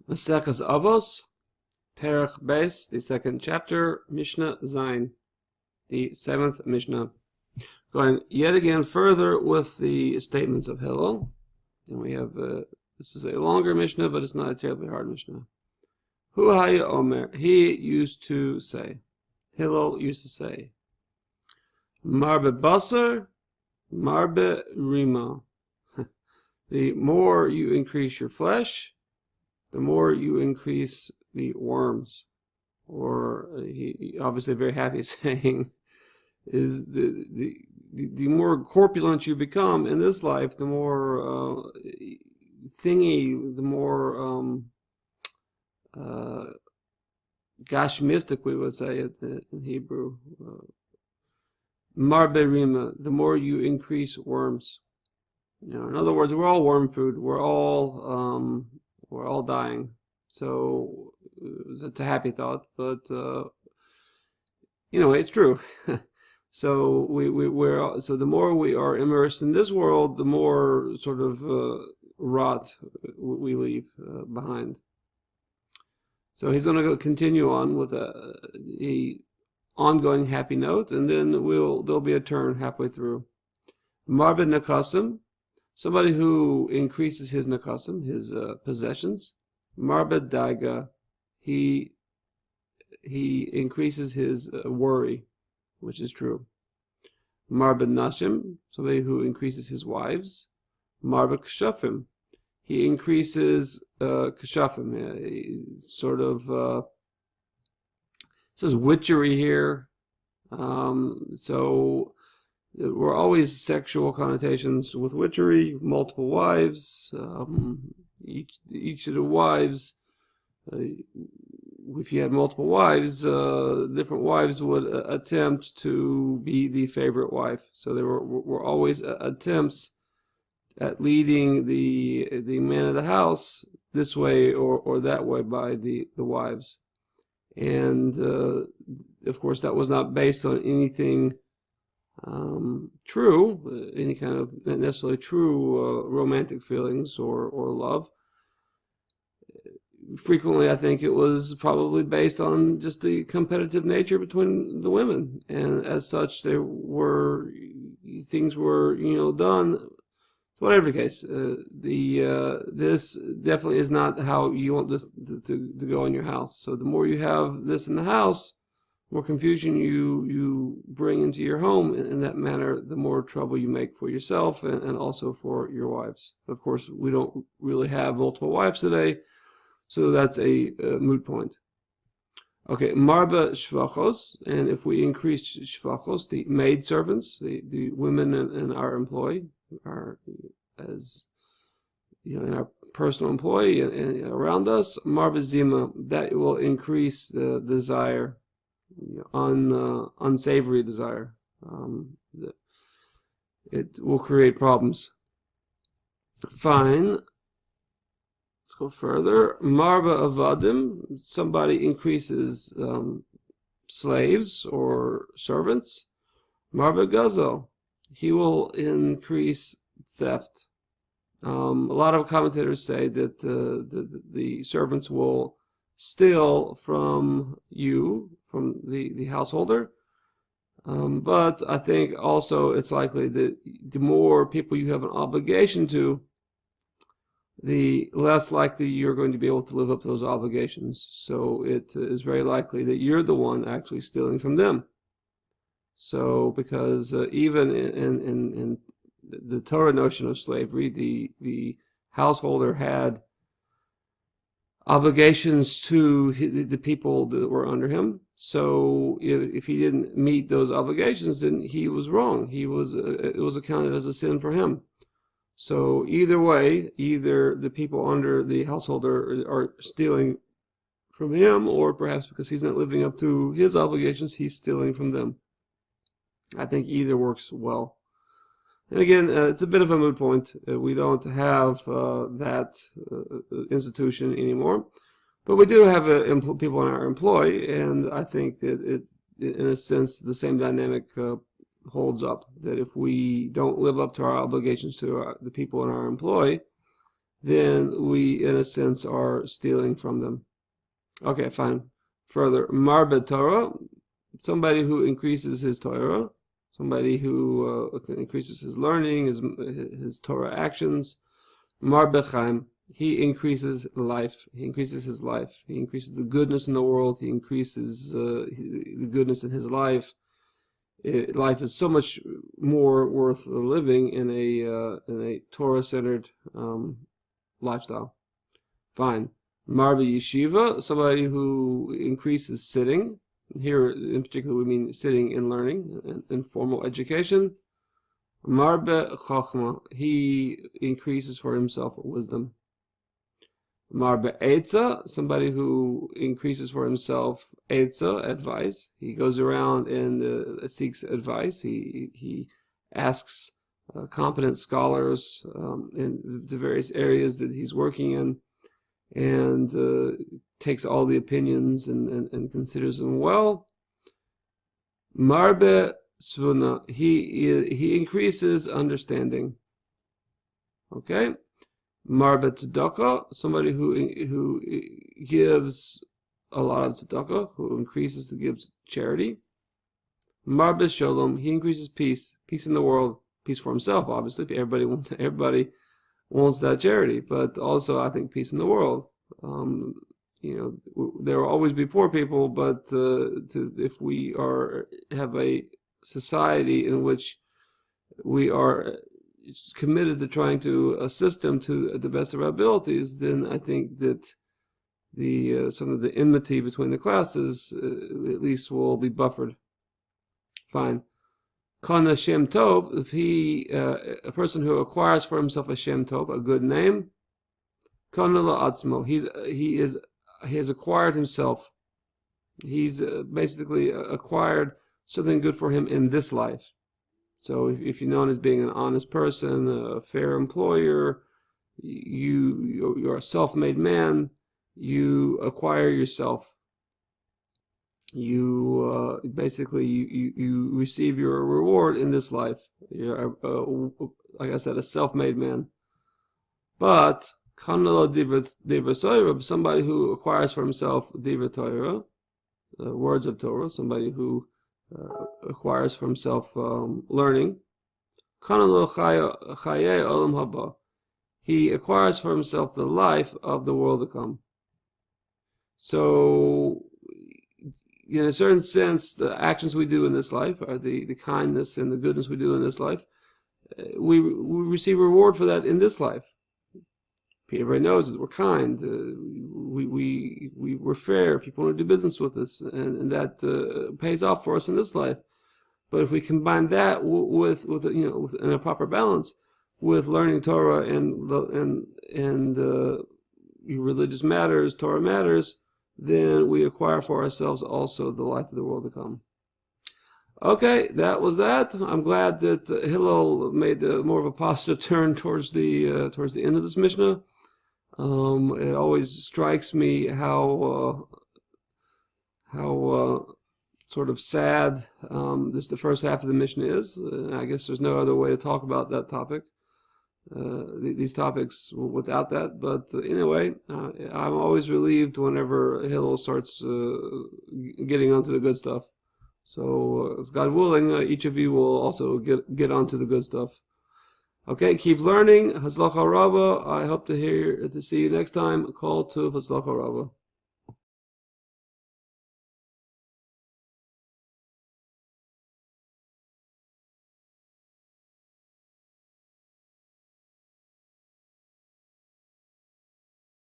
Maseches Avos, Pirkei Beis, the second chapter, Mishnah Zayin, the seventh Mishnah. Going yet again further with the statements of Hillel, and we have this is a longer Mishnah, but it's not a terribly hard Mishnah. Hu haya omer, he used to say, Hillel used to say, Marbe basar, marbe rima. The more you increase your flesh, the more you increase the worms. Or he obviously very happy saying is the more corpulent you become in this life, the more thingy, the more gashmistic we would say it in Hebrew. Marbe rima, the more you increase worms. You know, in other words, we're all worm food. We're all dying. So it's a happy thought, but it's true. So so the more we are immersed in this world, the more sort of rot we leave behind. So he's going to continue on with a ongoing happy note, and then there'll be a turn halfway through. Marbe nekasim, somebody who increases his nekasim, his possessions. Marbe daga, he increases his worry, which is true. Marbe nashim, somebody who increases his wives. Marbe kshafim, he increases kshafim, sort of says witchery here. So we're always sexual connotations with witchery, multiple wives. Each of the wives, if you had multiple wives, different wives would attempt to be the favorite wife. So there were always attempts at leading the man of the house this way or that way by the wives. And of course, that was not based on anything true, any kind of not necessarily true romantic feelings or love. Frequently, I think it was probably based on just the competitive nature between the women, and as such, things were done. Whatever the case, this definitely is not how you want this to go in your house. So the more you have this in the house, the more confusion you bring into your home in that manner, the more trouble you make for yourself and also for your wives. Of course, we don't really have multiple wives today, so that's a moot point. Okay, marba shvachos, and if we increase shvachos, the maid servants, the women in our employ, as in our personal employee and around us, marba zima, that will increase the desire, unsavory desire. It will create problems. Fine. Let's go further. Marba avadim, somebody increases slaves or servants. Marba gazel, he will increase theft. A lot of commentators say that the servants will steal from you, from the householder. But I think also it's likely that the more people you have an obligation to, the less likely you're going to be able to live up to those obligations. So it is very likely that you're the one actually stealing from them. So because even in the Torah notion of slavery, the householder had obligations to the people that were under him. So if he didn't meet those obligations, then he was wrong. It was accounted as a sin for him. So either way, either the people under the householder are stealing from him, or perhaps because he's not living up to his obligations, he's stealing from them. I think either works well. And again, it's a bit of a moot point. We don't have that institution anymore, but we do have people in our employ, and I think that in a sense, the same dynamic holds up. That if we don't live up to our obligations to the people in our employ, then we, in a sense, are stealing from them. Okay, fine. Further, Marbe Torah, somebody who increases his Torah, somebody who increases his learning, his Torah actions. Marbe Chaim, he increases life. He increases his life. He increases the goodness in the world. He increases the goodness in his life. Life is so much more worth living in a Torah-centered lifestyle. Fine. Marbe Yeshiva, somebody who increases sitting. Here, in particular, we mean sitting and learning and formal education. Marbe Chochma, he increases for himself wisdom. Marbe Eitzah, somebody who increases for himself Eitzah, advice. He goes around and seeks advice. He asks competent scholars in the various areas that he's working in, and takes all the opinions and considers them well. Marbe Svuna, he increases understanding. Okay. Marbe Tzedakah, somebody who gives a lot of tzedakah, who increases to give charity. Marbe Shalom, he increases peace in the world, peace for himself, obviously. Everybody wants that charity, but also I think peace in the world. There will always be poor people, but if we have a society in which we are committed to trying to assist them to the best of our abilities, then I think that some of the enmity between the classes at least will be buffered. Fine. Kana Shem Tov, if a person who acquires for himself a Shem Tov, a good name, Kana La'atzmo, he has acquired himself. He's basically acquired something good for him in this life. So if you're known as being an honest person, a fair employer, you're a self-made man, you acquire yourself. You basically you receive your reward in this life. You're like I said, a self-made man. But somebody who acquires for himself divrei Torah, words of Torah, somebody who acquires for himself learning. He acquires for himself the life of the world to come. So, in a certain sense, the actions we do in this life, are the kindness and the goodness we do in this life, we receive reward for that in this life. Everybody knows that we're kind, we're fair, people want to do business with us, and that pays off for us in this life. But if we combine that with in a proper balance with learning Torah and religious matters, Torah matters, then we acquire for ourselves also the life of the world to come. Okay, that was that. I'm glad that Hillel made more of a positive turn towards the end of this Mishnah. It always strikes me how sort of sad the first half of the Mishnah is. I guess there's no other way to talk about that topic. These topics without that, but anyway, I'm always relieved whenever Hillel starts getting onto the good stuff. So, God willing, each of you will also get onto the good stuff. Okay, keep learning. Hatzlacha Rabbah. I hope to see you next time. Call to Hatzlacha Rabbah.